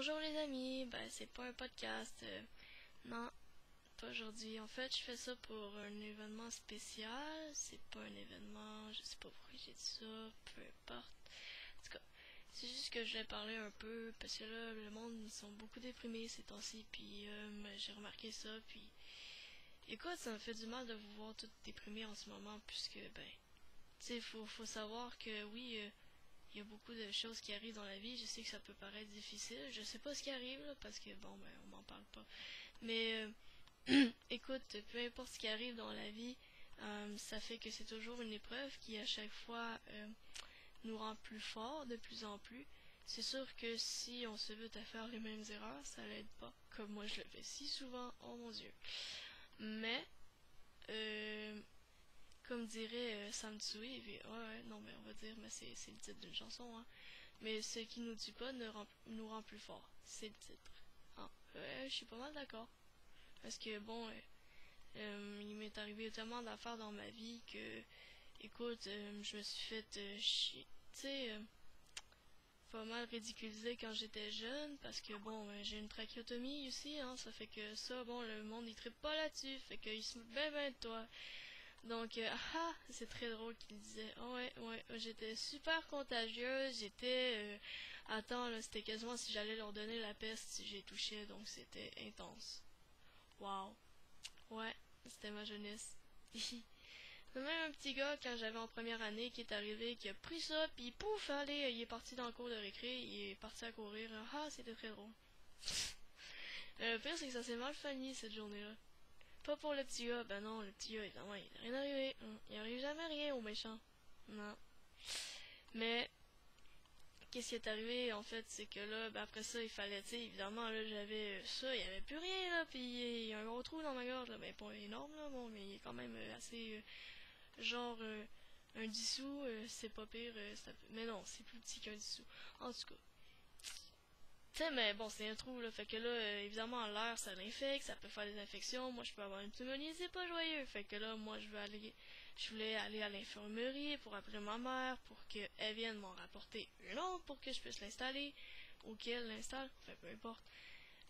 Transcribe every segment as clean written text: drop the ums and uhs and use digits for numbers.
Bonjour les amis, c'est pas un podcast, non, pas aujourd'hui. En fait, je fais ça pour un événement spécial, c'est pas un événement, je sais pas pourquoi j'ai dit ça, peu importe. En tout cas, c'est juste que je vais parler un peu, parce que là, le monde, ils sont beaucoup déprimés ces temps-ci, puis j'ai remarqué ça, puis écoute, ça me fait du mal de vous voir toutes déprimés en ce moment, puisque, tu sais, faut savoir que oui, il y a beaucoup de choses qui arrivent dans la vie. Je sais que ça peut paraître difficile. Je sais pas ce qui arrive là, parce que on m'en parle pas. Mais écoute, peu importe ce qui arrive dans la vie, ça fait que c'est toujours une épreuve qui à chaque fois nous rend plus forts de plus en plus. C'est sûr que si on se veut à faire les mêmes erreurs, ça l'aide pas. Comme moi je le fais si souvent, oh mon dieu. Mais euh, comme dirait Sam Tsui, ouais, non mais on va dire, mais c'est le titre d'une chanson, hein. Mais ce qui nous tue pas nous rend plus forts. C'est le titre. Ah, je suis pas mal d'accord. Parce que il m'est arrivé tellement d'affaires dans ma vie que, écoute, je me suis fait chier. Tu sais, pas mal ridiculisé quand j'étais jeune. Parce que j'ai une trachéotomie aussi, hein. Ça fait que ça, le monde il trippe pas là-dessus. Fait qu'il se moque ben de toi. Donc, c'est très drôle qu'il disait. Oh, ouais, j'étais super contagieuse. Attends, là, c'était quasiment si j'allais leur donner la peste si j'ai touché, donc c'était intense. Waouh. Ouais, c'était ma jeunesse. Même un petit gars, quand j'avais en première année, qui est arrivé, qui a pris ça, puis pouf, allez, il est parti dans le cours de récré, il est parti à courir. Ah, c'était très drôle. Le pire, c'est que ça s'est mal fini cette journée-là. Pas pour le petit gars, ben non, le petit gars, évidemment, il n'est rien arrivé. Il arrive jamais rien au méchant. Non. Mais, qu'est-ce qui est arrivé, en fait, c'est que là, après ça, il fallait, tu sais, évidemment, là, j'avais ça, il n'y avait plus rien, là, puis il y a un gros trou dans ma gorge, là, pas énorme, là, bon, mais il est quand même assez, genre, un dissous, c'est pas pire, mais non, c'est plus petit qu'un dissous. En tout cas. Tu sais, mais bon, c'est un trou, là. Fait que là, évidemment, l'air, ça l'infecte, ça peut faire des infections. Moi, je peux avoir une pneumonie, c'est pas joyeux. Fait que là, moi, je voulais aller à l'infirmerie pour appeler ma mère pour qu'elle vienne m'en rapporter une autre pour que je puisse l'installer ou qu'elle l'installe. Enfin, peu importe.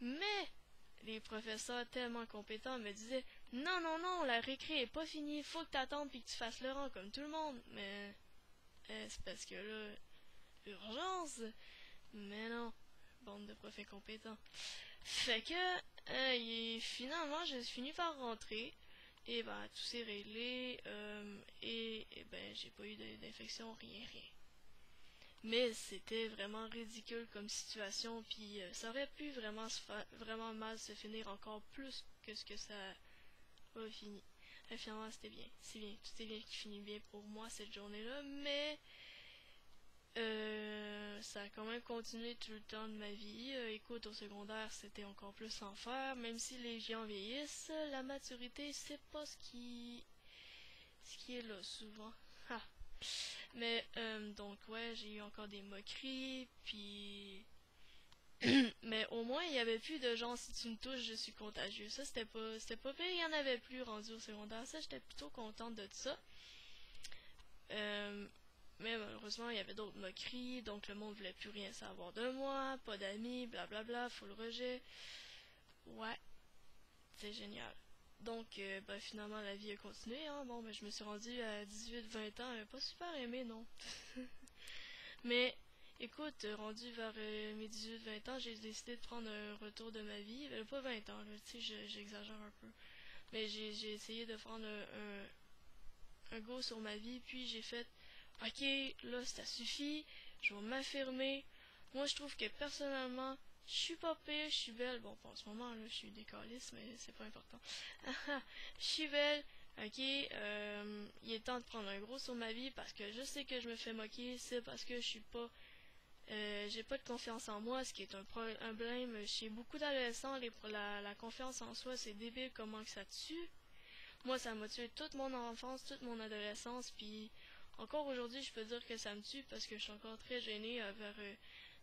Mais, les professeurs tellement compétents me disaient non, non, non, la récré est pas finie, faut que t'attendes puis que tu fasses le rang comme tout le monde. Mais, c'est parce que là, urgence. Mais non, bande de profs incompétents. Fait que, finalement, j'ai fini par rentrer. Et tout s'est réglé. J'ai pas eu d'infection, rien. Mais c'était vraiment ridicule comme situation. Puis ça aurait pu vraiment mal se finir encore plus que ce que ça a fini. Et finalement, c'était bien. C'est bien. Tout est bien qui finit bien pour moi cette journée-là. Mais ça a quand même continué tout le temps de ma vie. Écoute, au secondaire, c'était encore plus l'enfer. Même si les gens vieillissent, la maturité, c'est pas ce qui est là souvent. Ha. Mais donc ouais, j'ai eu encore des moqueries, puis mais au moins il y avait plus de gens si tu me touches, je suis contagieux. Ça c'était pas pire, il y en avait plus rendu au secondaire. Ça j'étais plutôt contente de ça. Euh, Mais malheureusement, il y avait d'autres moqueries, donc le monde voulait plus rien savoir de moi, pas d'amis, blablabla, full rejet. Ouais, c'est génial. Donc, finalement, la vie a continué, hein. Je me suis rendue à 18-20 ans, pas super aimée, non. Mais, écoute, rendu vers mes 18-20 ans, j'ai décidé de prendre un retour de ma vie. Pas 20 ans, là, tu sais, j'exagère un peu. Mais j'ai essayé de prendre un go sur ma vie, puis j'ai fait ok, là, ça suffit, je vais m'affirmer. Moi, je trouve que personnellement, je suis pas pire, je suis belle. Bon, pour ce moment, là, je suis décaliste, mais c'est pas important. Je suis belle, ok, il est temps de prendre un gros sur ma vie parce que je sais que je me fais moquer, c'est parce que je suis pas. J'ai pas de confiance en moi, ce qui est un problème chez beaucoup d'adolescents. La confiance en soi, c'est débile comment que ça tue. Moi, ça m'a tué toute mon enfance, toute mon adolescence, puis encore aujourd'hui, je peux dire que ça me tue parce que je suis encore très gênée vers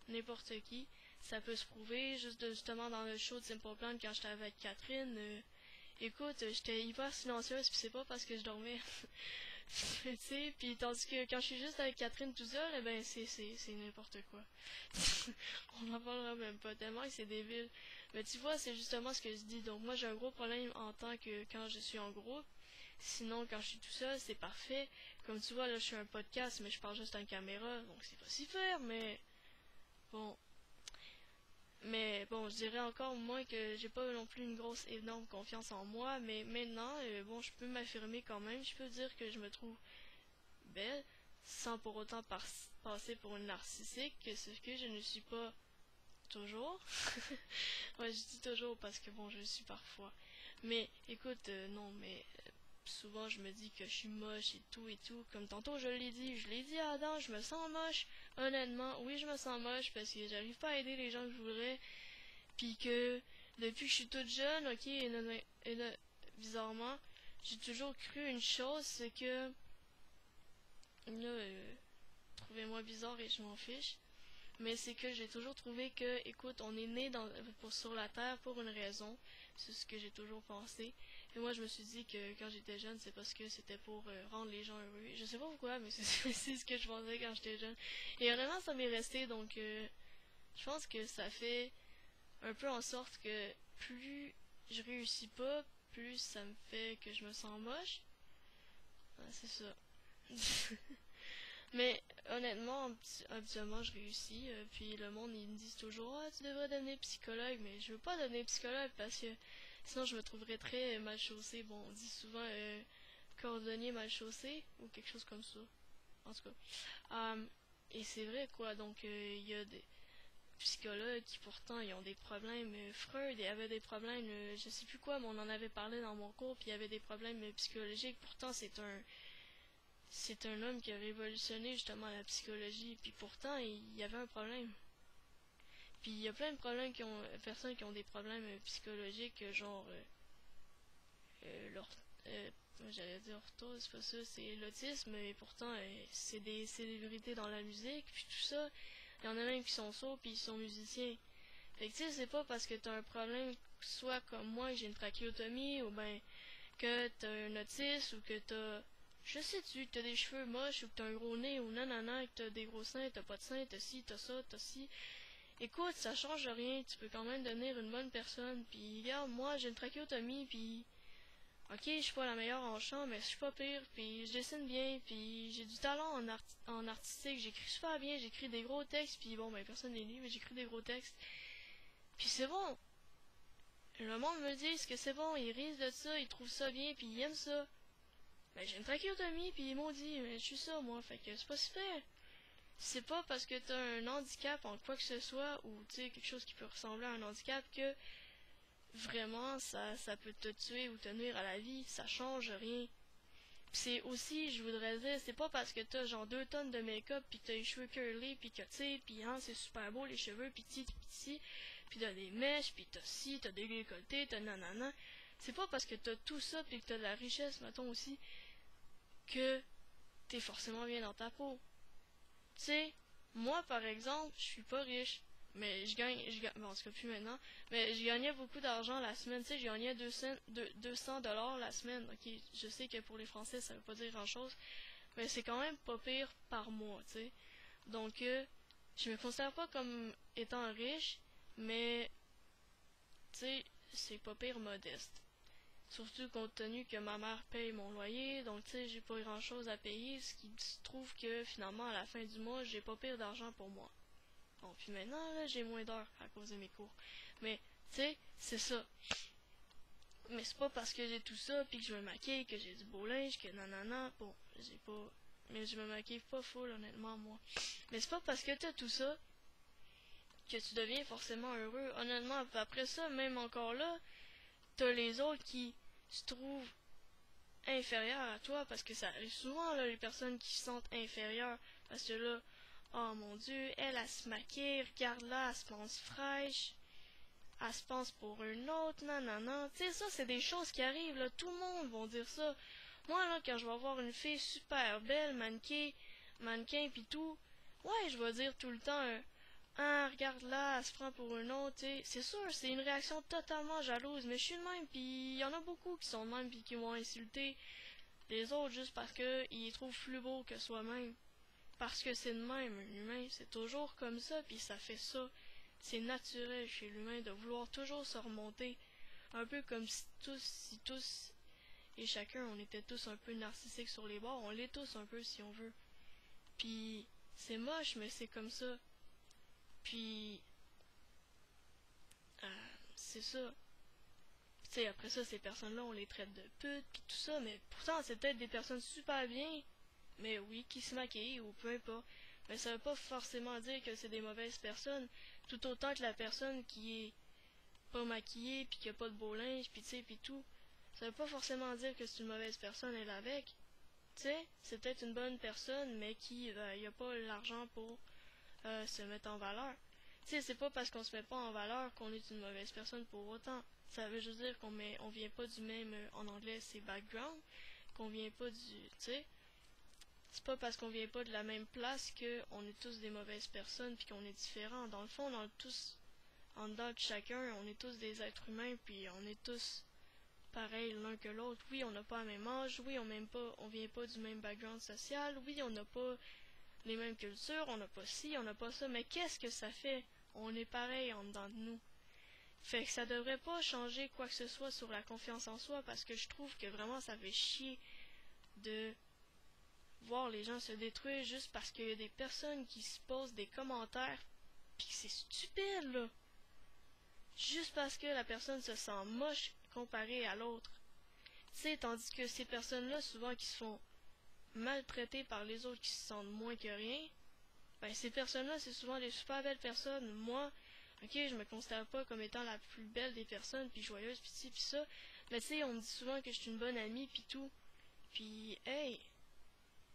n'importe qui. Ça peut se prouver, justement dans le show de Simple Plan quand j'étais avec Catherine. Écoute, j'étais hyper silencieuse, puis c'est pas parce que je dormais. Tu sais, puis tandis que quand je suis juste avec Catherine tout seul, eh ben c'est n'importe quoi. On n'en parlera même pas tellement que c'est débile. Mais tu vois, c'est justement ce que je dis. Donc moi j'ai un gros problème en tant que quand je suis en groupe. Sinon, quand je suis tout seul, c'est parfait. Comme tu vois, là, je suis un podcast, mais je parle juste à une caméra, donc c'est pas si faire, mais bon. Mais bon, je dirais encore moins que j'ai pas non plus une grosse énorme confiance en moi, mais maintenant, bon, je peux m'affirmer quand même. Je peux dire que je me trouve belle, sans pour autant passer pour une narcissique, ce que je ne suis pas toujours. Ouais, je dis toujours parce que bon, je le suis parfois. Mais écoute, non, mais souvent je me dis que je suis moche et tout. Comme tantôt je l'ai dit à Adam, je me sens moche. Honnêtement, oui, je me sens moche parce que j'arrive pas à aider les gens que je voudrais. Puis que depuis que je suis toute jeune, ok, bizarrement, j'ai toujours cru une chose, c'est que là, trouvez-moi bizarre et je m'en fiche. Mais c'est que j'ai toujours trouvé que, écoute, on est né sur la Terre pour une raison. C'est ce que j'ai toujours pensé. Et moi, je me suis dit que quand j'étais jeune, c'est parce que c'était pour rendre les gens heureux. Je sais pas pourquoi, mais c'est ce que je pensais quand j'étais jeune. Et honnêtement, ça m'est resté, donc je pense que ça fait un peu en sorte que plus je réussis pas, plus ça me fait que je me sens moche. Ouais, c'est ça. Mais honnêtement, habituellement, je réussis. Puis le monde, ils me disent toujours, ah, tu devrais devenir psychologue. Mais je veux pas devenir psychologue parce que sinon, je me trouverais très mal chaussée. Bon, on dit souvent cordonnier mal chaussé ou quelque chose comme ça. En tout cas. Et c'est vrai, quoi. Donc, il y a des psychologues qui pourtant ils ont des problèmes. Freud il avait des problèmes, je sais plus quoi, mais on en avait parlé dans mon cours, puis il y avait des problèmes psychologiques. Pourtant, c'est un homme qui a révolutionné justement la psychologie, puis pourtant il y avait un problème. Puis il y a plein de problèmes personnes qui ont des problèmes psychologiques, genre leur, euh, j'allais dire ortho, c'est pas ça, c'est l'autisme, et pourtant c'est des célébrités dans la musique, puis tout ça. Il y en a même qui sont sourds, puis ils sont musiciens. Fait que tu sais, c'est pas parce que t'as un problème, soit comme moi, que j'ai une trachéotomie, ou ben que t'as un autisme, ou que t'as je sais-tu, que t'as des cheveux moches, ou que t'as un gros nez, ou nanana, que t'as des gros seins, t'as pas de seins, t'as ci, t'as ça, t'as ci. Écoute, ça change rien, tu peux quand même devenir une bonne personne. Puis regarde, moi j'ai une trachéotomie, puis ok, je suis pas la meilleure en chant, mais je suis pas pire, puis je dessine bien, puis j'ai du talent en artistique, j'écris super bien, j'écris des gros textes, puis bon, ben personne les lit, mais j'écris des gros textes. Puis c'est bon. Le monde me dit que c'est bon, ils risent de ça, ils trouvent ça bien, puis ils aiment ça. Mais j'ai une trachéotomie, puis ils m'ont dit, mais je suis ça, moi, fait que c'est pas super. C'est pas parce que t'as un handicap en quoi que ce soit, ou tu sais, quelque chose qui peut ressembler à un handicap, que vraiment ça peut te tuer ou te nuire à la vie, ça change rien. Pis c'est aussi, je voudrais dire, c'est pas parce que t'as genre 2 tonnes de make-up, pis que t'as les cheveux curly, pis que tu sais, pis hein, c'est super beau les cheveux, pis ti, pis t'as des mèches, pis t'as ci, t'as des décolletés, t'as nanana. C'est pas parce que t'as tout ça, pis que t'as de la richesse, mettons aussi, que t'es forcément bien dans ta peau. Tu sais, moi par exemple, je suis pas riche, mais bon, en tout cas plus maintenant, mais je gagnais beaucoup d'argent la semaine, tu sais, je gagnais 200 $ la semaine. Ok, je sais que pour les Français ça veut pas dire grand chose, mais c'est quand même pas pire par mois, tu sais. Donc, je me considère pas comme étant riche, mais tu sais, c'est pas pire modeste. Surtout compte tenu que ma mère paye mon loyer, donc tu sais, j'ai pas grand chose à payer, ce qui se trouve que finalement à la fin du mois, j'ai pas pire d'argent pour moi. Bon, puis maintenant, là, j'ai moins d'heures à cause de mes cours. Mais, tu sais, c'est ça. Mais c'est pas parce que j'ai tout ça, puis que je me maquille, que j'ai du beau linge, que nanana. Bon, j'ai pas. Mais je me maquille pas full, honnêtement, moi. Mais c'est pas parce que t'as tout ça que tu deviens forcément heureux. Honnêtement, après ça, même encore là, t'as les autres qui se trouvent inférieurs à toi, parce que ça arrive souvent, là, les personnes qui se sentent inférieures. Parce que là, oh mon Dieu, elle se maquille, regarde-la, elle se pense fraîche. Elle se pense pour une autre, nanana. Tu sais, ça, c'est des choses qui arrivent, là. Tout le monde va dire ça. Moi, là, quand je vais voir une fille super belle, mannequin pis tout, ouais, je vais dire tout le temps, ah, regarde là, elle se prend pour une autre, tu sais. C'est sûr, c'est une réaction totalement jalouse, mais je suis de même, pis il y en a beaucoup qui sont de même pis qui m'ont insulté. les autres juste parce qu'ils les trouvent plus beaux que soi-même. Parce que c'est de même, un humain, c'est toujours comme ça, puis ça fait ça. C'est naturel chez l'humain de vouloir toujours se remonter. Un peu comme si tous et chacun, on était tous un peu narcissiques sur les bords. On l'est tous un peu si on veut. Puis c'est moche, mais c'est comme ça. Puis c'est ça. Tu sais, après ça, ces personnes-là, on les traite de putes, puis tout ça, mais pourtant, c'est peut-être des personnes super bien, mais oui, qui se maquillent, ou peu importe. Mais ça veut pas forcément dire que c'est des mauvaises personnes, tout autant que la personne qui est pas maquillée, puis qui a pas de beau linge, puis tu sais, puis tout. Ça veut pas forcément dire que c'est une mauvaise personne, elle avec. Tu sais, c'est peut-être une bonne personne, mais qui y a pas l'argent pour se mettre en valeur. Tu sais, c'est pas parce qu'on se met pas en valeur qu'on est une mauvaise personne pour autant. Ça veut juste dire on vient pas du même, en anglais c'est background, qu'on vient pas du, tu sais, c'est pas parce qu'on vient pas de la même place que on est tous des mauvaises personnes puis qu'on est différents. Dans le fond, on est tous, en dedans de chacun, on est tous des êtres humains puis on est tous pareils l'un que l'autre. Oui, on n'a pas le même âge, oui, on vient pas du même background social, oui, on n'a pas les mêmes cultures, on n'a pas ci, on n'a pas ça, mais qu'est-ce que ça fait? On est pareil en dedans de nous. Fait que ça devrait pas changer quoi que ce soit sur la confiance en soi parce que je trouve que vraiment ça fait chier de voir les gens se détruire juste parce qu'il y a des personnes qui se posent des commentaires pis que c'est stupide là. Juste parce que la personne se sent moche comparée à l'autre. Tu sais, tandis que ces personnes-là, souvent qui se font maltraiter par les autres qui se sentent moins que rien, ben ces personnes-là, c'est souvent des super belles personnes. Moi, ok, je me considère pas comme étant la plus belle des personnes, puis joyeuse, puis ci, puis ça. Mais tu sais, on me dit souvent que je suis une bonne amie, puis tout. Puis, hey,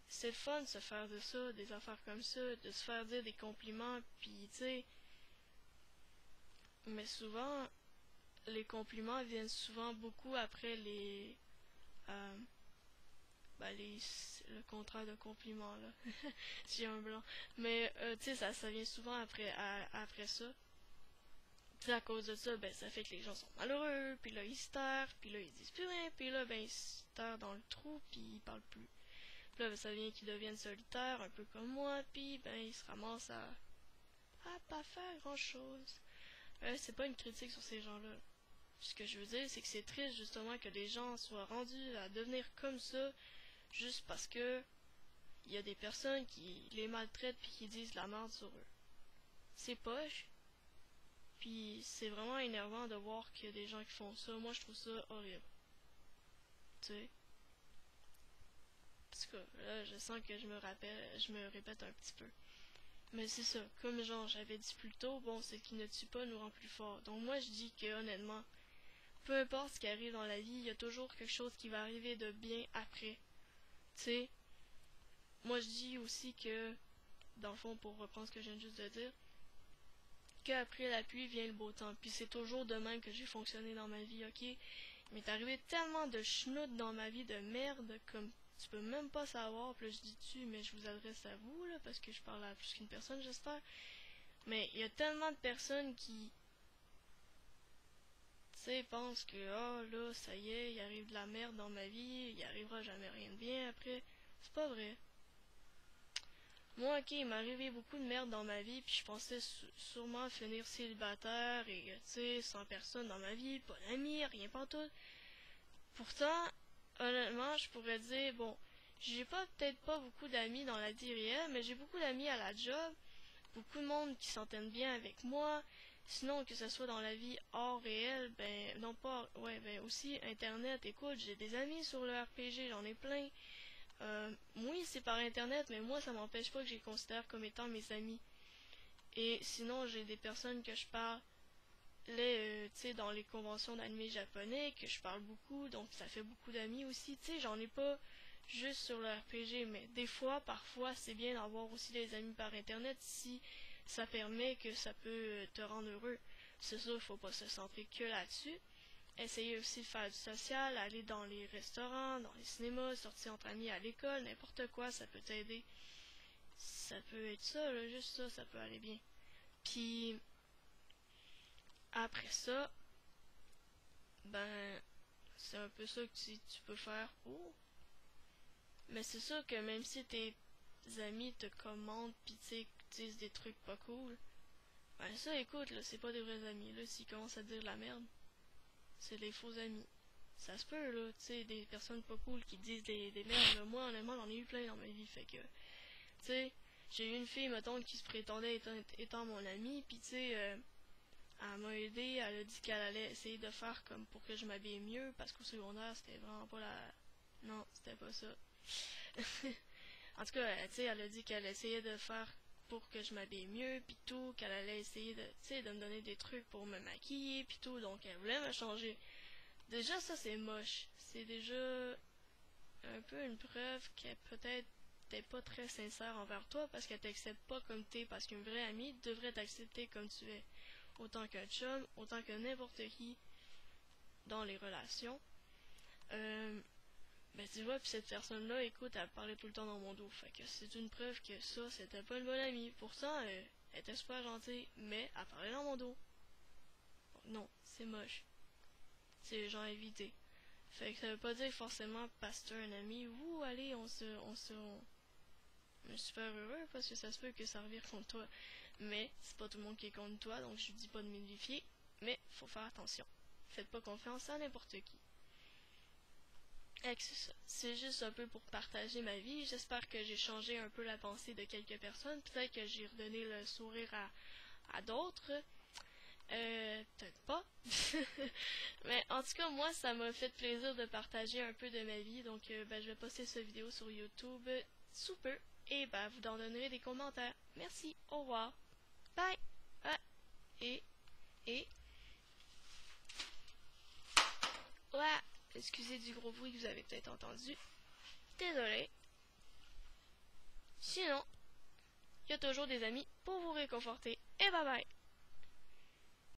c'est le fun de se faire de ça, des affaires comme ça, de se faire dire des compliments, puis tu sais. Mais souvent, les compliments viennent souvent beaucoup après euh, les le contraire de compliment, là. J'ai un blanc. Mais, tu sais, ça vient souvent après ça. Puis à cause de ça, ben ça fait que les gens sont malheureux, puis là ils se terrent, puis là ils disent plus rien, puis là ben ils se terrent dans le trou, puis ils parlent plus. Puis là ben, ça vient qu'ils deviennent solitaires, un peu comme moi, puis ben ils se ramassent à pas faire grand chose. C'est pas une critique sur ces gens-là. Ce que je veux dire, c'est que c'est triste justement que les gens soient rendus à devenir comme ça, juste parce que il y a des personnes qui les maltraitent puis qui disent la merde sur eux. C'est poche. Puis c'est vraiment énervant de voir qu'il y a des gens qui font ça. Moi, je trouve ça horrible. Tu sais. Parce que là, je sens que je me répète un petit peu. Mais c'est ça. Comme genre j'avais dit plus tôt, bon, ce qui ne tue pas nous rend plus fort. Donc moi, je dis que honnêtement, peu importe ce qui arrive dans la vie, il y a toujours quelque chose qui va arriver de bien après. Tu sais. Moi, je dis aussi que, dans le fond, pour reprendre ce que je viens juste de dire, qu'après la pluie vient le beau temps. Puis c'est toujours de même que j'ai fonctionné dans ma vie, ok? Il m'est arrivé tellement de schnout dans ma vie, de merde, comme tu peux même pas savoir. Puis là, je dis tu, mais je vous adresse à vous, là, parce que je parle à plus qu'une personne, j'espère. Mais il y a tellement de personnes qui, tu sais, pensent que, oh là, ça y est, il arrive de la merde dans ma vie, il arrivera jamais rien de bien après. C'est pas vrai. Moi, ok, il m'est arrivé beaucoup de merde dans ma vie, puis je pensais sûrement finir célibataire et, tu sais, sans personne dans ma vie, pas d'amis, rien pantoute. Pourtant, honnêtement, je pourrais dire, bon, j'ai peut-être pas beaucoup d'amis dans la vie réelle, mais j'ai beaucoup d'amis à la job, beaucoup de monde qui s'entendent bien avec moi. Sinon, que ce soit dans la vie hors réelle, ben, non pas, ouais, ben aussi, Internet, écoute, j'ai des amis sur le RPG, j'en ai plein. Oui, c'est par internet, mais moi, ça m'empêche pas que je les considère comme étant mes amis. Et sinon, j'ai des personnes que je parle, tu sais, dans les conventions d'anime japonais, que je parle beaucoup, donc ça fait beaucoup d'amis aussi. Tu sais, j'en ai pas juste sur le RPG, mais des fois, parfois, c'est bien d'avoir aussi des amis par internet si ça permet que ça peut te rendre heureux. C'est sûr, faut pas se centrer que là-dessus. Essayer aussi de faire du social, aller dans les restaurants, dans les cinémas, sortir entre amis à l'école, n'importe quoi, ça peut t'aider. Ça peut être ça, là, juste ça, ça peut aller bien. Puis, après ça, ben, c'est un peu ça que tu peux faire pour. Mais c'est sûr que même si tes amis te commandent pis tu sais, disent des trucs pas cool, ben ça écoute là, c'est pas des vrais amis là, s'ils commencent à dire de la merde, c'est des faux amis. Ça se peut là, tu sais, des personnes pas cool qui disent des merdes là. Moi honnêtement j'en ai eu plein dans ma vie, fait que, tu sais, j'ai eu une fille mettons qui se prétendait étant mon amie, pis tu sais, elle m'a aidé, elle a dit qu'elle allait essayer de faire comme pour que je m'habille mieux, parce qu'au secondaire c'était vraiment pas la... Non, c'était pas ça. En tout cas, tu sais, elle a dit qu'elle essayait de faire pour que je m'habille mieux, pis tout, qu'elle allait essayer de, tu sais, de me donner des trucs pour me maquiller, pis tout, donc elle voulait me changer. Déjà, ça, c'est moche. C'est déjà un peu une preuve qu'elle peut-être t'es pas très sincère envers toi parce qu'elle t'accepte pas comme t'es, parce qu'une vraie amie devrait t'accepter comme tu es. Autant qu'un chum, autant que n'importe qui dans les relations. Ben tu vois, puis cette personne-là, écoute, elle parlait tout le temps dans mon dos. Fait que c'est une preuve que ça, c'était pas une bonne amie. Pourtant, elle était super gentille, mais elle parlait dans mon dos. Donc, non, c'est moche. C'est les gens à éviter. Fait que ça veut pas dire forcément parce que t'as un ami, ouh, allez, on est super heureux parce que ça se peut que ça revire contre toi. Mais c'est pas tout le monde qui est contre toi, donc je dis pas de m'identifier, mais faut faire attention. Faites pas confiance à n'importe qui. C'est ça. C'est juste un peu pour partager ma vie. J'espère que j'ai changé un peu la pensée de quelques personnes. Peut-être que j'ai redonné le sourire à d'autres. Peut-être pas. Mais en tout cas, moi, ça m'a fait plaisir de partager un peu de ma vie. Donc, ben, je vais poster cette vidéo sur YouTube sous peu. Et ben, vous en donnerez des commentaires. Merci. Au revoir. Bye. Ah, et, et, ouais. Excusez du gros bruit que vous avez peut-être entendu. Désolé. Sinon, il y a toujours des amis pour vous réconforter. Et bye bye.